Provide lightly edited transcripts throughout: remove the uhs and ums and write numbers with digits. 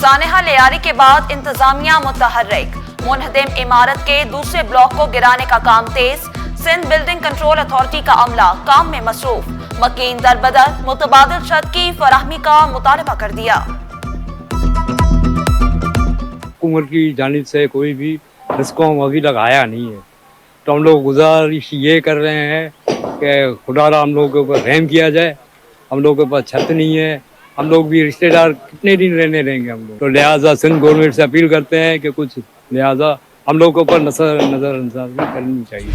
सानेहा लियारी के बाद इंतजामिया मुतहर्रिक, मुनहदिम इमारत के दूसरे ब्लॉक को गिराने का काम तेज। सिंध बिल्डिंग कंट्रोल अथॉरिटी का अमला काम में मसरूफ, मकीन दरबदर मुतबादिल छत की फराहमी का मुतालबा कर दिया। हुकूमत की जानिब से कोई भी डिस्कॉम अभी लगाया नहीं है, तो हम लोग गुजारिश ये कर रहे हैं कि खुदा हम लोगों के ऊपर रहम किया जाए। हम लोगों के पास छत नहीं है, हम लोग भी रिश्तेदार कितने दिन रहने रहेंगे हम लोग, तो लिहाजा सिंध गवर्नमेंट से अपील करते हैं कि कुछ लिहाजा हम लोग के ऊपर नजरअंदाजी करनी चाहिए।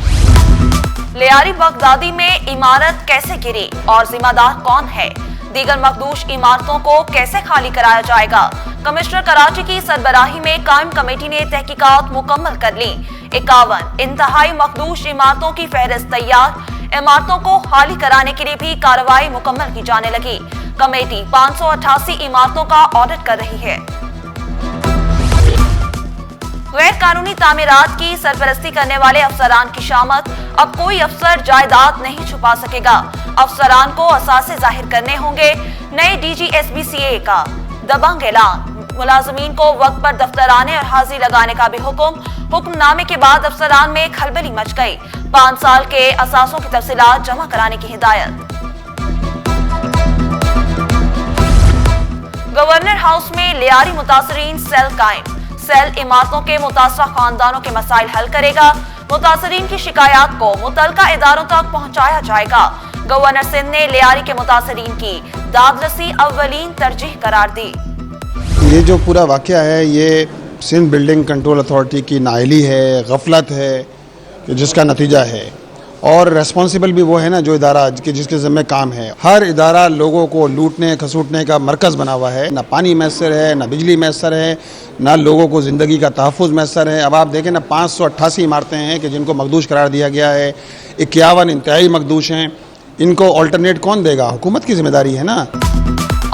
लियारी बगदादी में इमारत कैसे गिरी और जिम्मेदार कौन है? दीगर मखदूश इमारतों को कैसे खाली कराया जाएगा? कमिश्नर कराची की सरबराही में कायम कमेटी ने तहकीकात मुकम्मल कर ली। 51 इंतहाई मखदूश इमारतों की फहरिस्त तैयार। इमारतों को खाली कराने के लिए भी कार्रवाई मुकम्मल की जाने लगी। कमेटी 588 इमारतों का ऑडिट कर रही है। गैर कानूनी तामीरात की सरपरस्ती करने वाले अफसरान की शामत। अब कोई अफसर जायदाद नहीं छुपा सकेगा, अफसरान को असासे जाहिर करने होंगे। नए DGSBCA का दबंग ऐलान। मुलाजमीन को वक्त पर दफ्तर आने और हाजिरी लगाने का भी हुक्मनामे के बाद अफसरान में खलबली मच गई। 5 साल के असासों की तफसीलात जमा कराने की हिदायत। गवर्नर हाउस में लियारी मुतासरीन सेल कायम। सेल इमारतों के मुतासरा खानदानों के मसाइल हल करेगा। मुतासरीन की शिकायत को मुतलका इदारों तक पहुंचाया जाएगा। गवर्नर सिंध ने लियारी के मुतासरीन की दादरसी अव्वलीन तरजीह करार दी। ये जो पूरा वाक़या है ये सिंध बिल्डिंग कंट्रोल अथॉरिटी की नाअहली है, गफलत है, जिसका नतीजा है। और रेस्पॉन्सिबल भी वो है ना जो इदारा जिसके ज़िम्मे काम है। हर इदारा लोगों को लूटने खसूटने का मरकज़ बना हुआ है। ना पानी मैसर है, ना बिजली मैसर है, ना लोगों को ज़िंदगी का तहफ़्फ़ुज़ मैसर है। अब आप देखें ना 588 इमारतें हैं कि जिनको मखदूश करार दिया गया है। 51 इंतहाई मखदूश हैं। इनको ऑल्टरनेट कौन देगा? हुकूमत की जिम्मेदारी है ना।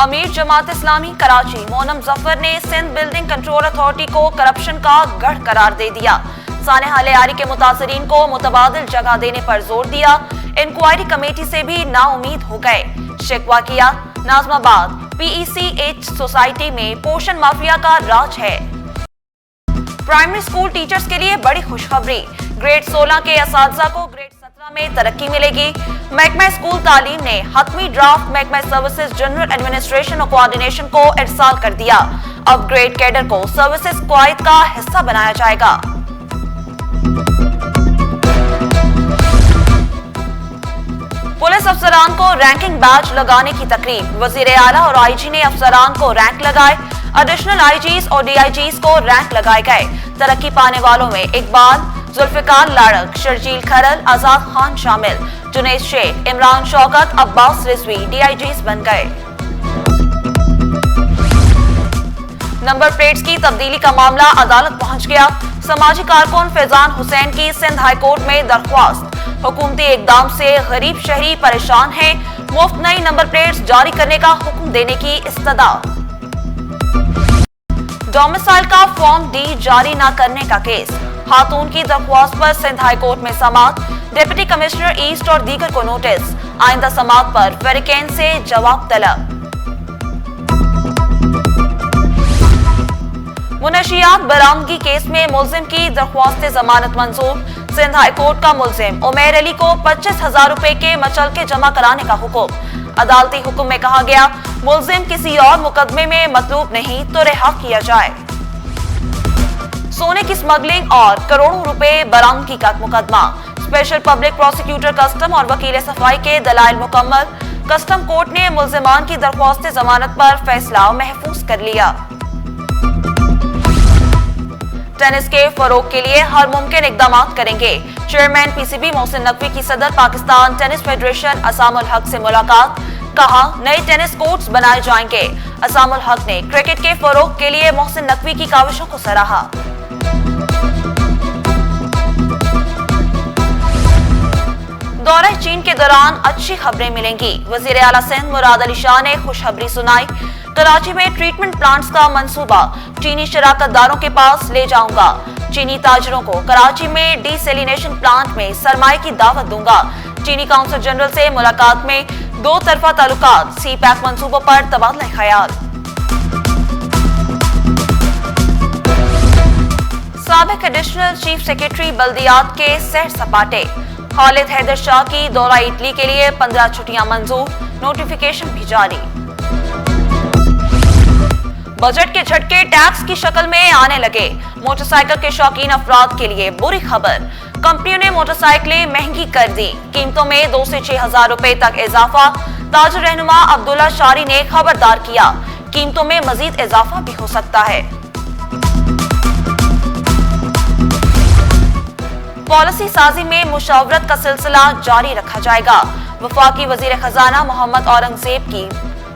अमीर जमात इस्लामी कराची मोनम जफर ने सिंध बिल्डिंग कंट्रोल अथॉरिटी को करप्शन का गढ़ करार दे दिया। सानेहा लियारी के मुतासरीन को मुतबादिल जगह देने पर जोर दिया। इंक्वायरी कमेटी से भी नाउमीद हो गए। शिकवा किया। नाजमाबाद PECH सोसाइटी में पोषण माफिया का राज है। प्राइमरी स्कूल टीचर्स के लिए बड़ी खुशखबरी। ग्रेड 16 के असातिज़ा को ग्रेड 17 में तरक्की मिलेगी। महकमा स्कूल तालीम ने हतमी ड्राफ्ट महकमा सर्विसेज जनरल एडमिनिस्ट्रेशन और कोऑर्डिनेशन को इरसाल कर दिया। अब ग्रेड कैडर को सर्विसेज क्वाइद का हिस्सा बनाया जाएगा। पुलिस अफसरान को रैंकिंग बैच लगाने की तकरीब। वजीर आला और IG ने अफसरान को रैंक लगाए। एडिशनल IGs और DIGs को रैंक लगाए गए। तरक्की पाने वालों में इकबाल, जुल्फिकार लाड़क, शर्जील खरल, आजाद खान शामिल। जुनैद शेख, इमरान शौकत, अब्बास रिजवी DIGs बन गए। नंबर प्लेट्स की तब्दीली का मामला अदालत पहुंच गया। समाजी कारकुन फैजान हुसैन की सिंध हाई कोर्ट में दरख्वास्त। हुकूमती इकदाम से गरीब शहरी परेशान हैं। मुफ्त नई नंबर प्लेट्स जारी करने का हुक्म देने की इस्तदा। डोमिसाइल का फॉर्म D जारी न करने का केस। खातून की दरख्वास्त पर सिंध हाई कोर्ट में समाअत। डिप्टी कमिश्नर ईस्ट और दीगर को नोटिस। आइंदा समाअत पर फेरिकेन से जवाब तलब। मुनशियात बरामदगी केस में मुलजिम की दरख्वास्त जमानत मंजूर। सिंध हाई कोर्ट का मुलजिम उमैर अली को 25,000 रुपए के मचलके जमा कराने का हुक्म। अदालती हुक्म में कहा गया मुलजिम किसी और मुकदमे में मतलूब नहीं तो रिहा किया जाए। सोने की स्मगलिंग और करोड़ों रुपए बरामदगी का मुकदमा। स्पेशल पब्लिक प्रोसिक्यूटर कस्टम और वकील सफाई के दलाइल मुकम्मल। कस्टम कोर्ट ने मुलजिमान की दरख्वास्त जमानत पर फैसला महफूज कर लिया। टेनिस के फरोग के लिए हर मुमकिन इकदाम करेंगे। चेयरमैन PCB मोहसिन नकवी की सदर पाकिस्तान टेनिस फेडरेशन असामुल हक से मुलाकात। कहा नए टेनिस कोर्ट्स बनाए जाएंगे। असामुल हक ने क्रिकेट के फरोग के लिए मोहसिन नकवी की काविशों को सराहा। दौरे चीन के दौरान अच्छी खबरें मिलेंगी। वजीर आला सिंध मुराद अली शाह ने खुशखबरी सुनाई। कराची में ट्रीटमेंट प्लांट्स का मंसूबा चीनी शराकतदारों के पास ले जाऊंगा। चीनी ताजरों को कराची में डीसेलिनेशन प्लांट में सरमाए की दावत दूंगा। चीनी काउंसिल जनरल से मुलाकात में दो तरफा ताल्लुकात, CPEC मंसूबों पर तबादला ख्याल। साबिक एडिशनल चीफ सेक्रेटरी बल्दियात के सैर सपाटे। खालिद हैदर शाह की दौरा इटली के लिए 15 छुट्टियां मंजूर, नोटिफिकेशन भी जारी। बजट के झटके टैक्स की शक्ल में आने लगे। मोटरसाइकिल के शौकीन अफराद के लिए बुरी खबर, कंपनियों ने मोटरसाइकिलें महंगी कर दी। कीमतों में 2 से 6 हजार रुपए तक इजाफा। ताज रहनुमा अब्दुल्ला शारी ने खबरदार किया, कीमतों में मजीद इजाफा भी हो सकता है। पॉलिसी साजी में मुशावरत का सिलसिला जारी रखा जाएगा। वफाकी वजीर खजाना मोहम्मद औरंगजेब की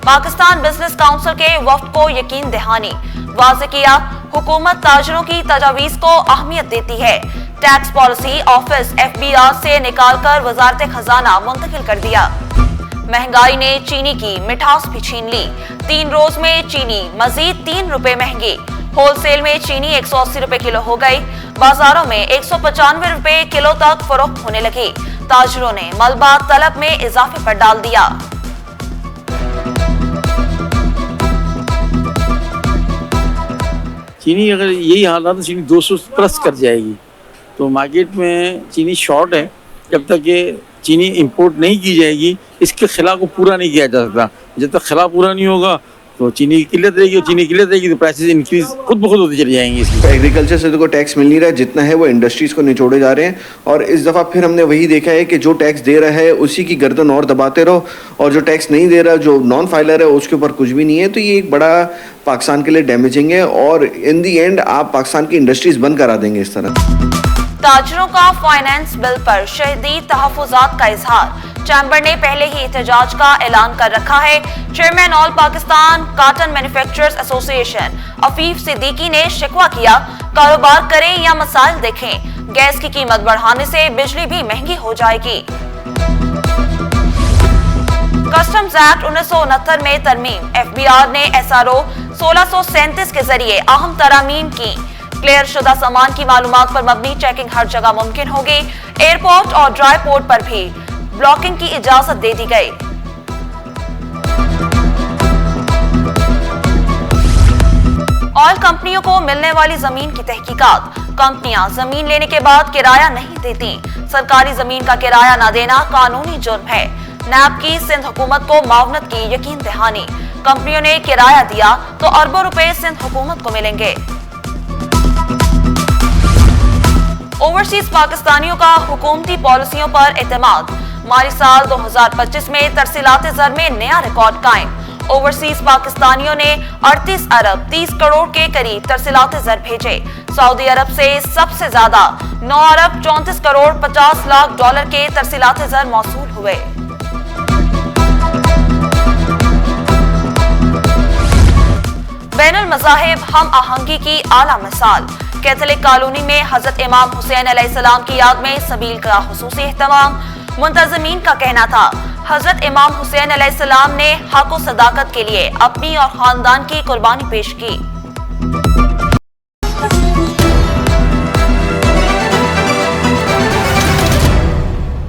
पाकिस्तान बिजनेस काउंसिल के वफ्द को यकीन दहानी। वाज़े किया, हुकूमत ताजरों की तजावीज को अहमियत देती है। टैक्स पॉलिसी ऑफिस FBR से निकालकर वजारत खजाना मुंतकिल कर दिया। महंगाई ने चीनी की मिठास भी छीन ली। 3 रोज में चीनी मजीद 3 रुपए महंगी। होलसेल में चीनी 180 रुपए किलो हो गई। बाजारों में 195 रुपए किलो तक फरोख्त होने लगी। ताजरों ने मलबा तलब में इजाफे पर डाल दिया। चीनी अगर यही हालात तो चीनी 200 प्लस कर जाएगी, तो मार्केट में चीनी शॉर्ट है। जब तक ये चीनी इंपोर्ट नहीं की जाएगी, इसके खिलाफ को पूरा नहीं किया जा सकता। जब तक खिलाफ पूरा नहीं होगा तो चीनी की किल्लत रहेगी, और चीनी की किल्लत रहेगी तो प्राइसेस इंक्रीज खुद ब खुद होती चली जाएंगी। इसकी एग्रीकल्चर से तो कोई टैक्स मिल नहीं रहा है, जितना है वो इंडस्ट्रीज को निचोड़े जा रहे हैं। और इस दफ़ा फिर हमने वही देखा है कि जो टैक्स दे रहा है उसी की गर्दन और दबाते रहो, और जो टैक्स नहीं दे रहा, जो नॉन फाइलर है, उसके ऊपर कुछ भी नहीं है। तो ये एक बड़ा पाकिस्तान के लिए डैमेजिंग है, और इन दी एंड आप पाकिस्तान की इंडस्ट्रीज बंद करा देंगे इस तरह। ताजरों का फाइनेंस बिल पर शदीद तहफ़्फ़ुज़ात का इजहार। चैम्बर ने पहले ही एहतजाज का ऐलान कर रखा है। Chairman all Pakistan cotton manufacturers association Afif Siddiqui ने शिकवा किया, कारोबार करें या मसाइल देखें, गैस की कीमत बढ़ाने से बिजली भी महंगी हो जाएगी। कस्टम्स एक्ट 1969 में तरमीम। FBR ने SRO 1637 के जरिए अहम तरामीम की। क्लियर शुदा सामान की मालूमात पर मबनी चेकिंग हर जगह मुमकिन होगी। एयरपोर्ट और ड्राई पोर्ट पर भी ब्लॉकिंग की इजाजत दे दी गई। ऑयल कंपनियों को मिलने वाली जमीन की तहकीकात। कंपनियां जमीन लेने के बाद किराया नहीं देती। सरकारी जमीन का किराया न देना कानूनी जुर्म है। नैब की सिंध हुकूमत को मावनत की यकीन दहानी। कंपनियों ने किराया दिया तो अरबों रुपए सिंध हुकूमत को मिलेंगे। ओवरसीज पाकिस्तानियों का हुकूमती पॉलिसियों पर एतमाद। माली साल 2025 में तरसीलात ज़र में नया रिकॉर्ड कायम। ओवरसीज पाकिस्तानियों ने 38 अरब 30 करोड़ के करीब तरसीलात ज़र भेजे। सऊदी अरब से सबसे ज्यादा 9 अरब 34 करोड़ 50 लाख डॉलर के तरसीलात ज़र मौसूल हुए। बैनुल मज़ाहिब हम आहंगी की आला मिसाल। कैथोलिक कॉलोनी में हजरत इमाम हुसैन अलैहिस्सलाम की याद में सबील का खुसूसी एहतमाम। मुंतज़मीन का कहना था, हजरत इमाम हुसैन अलैहिस्सलाम ने हक और सदाकत के लिए अपनी और खानदान की कुर्बानी पेश की।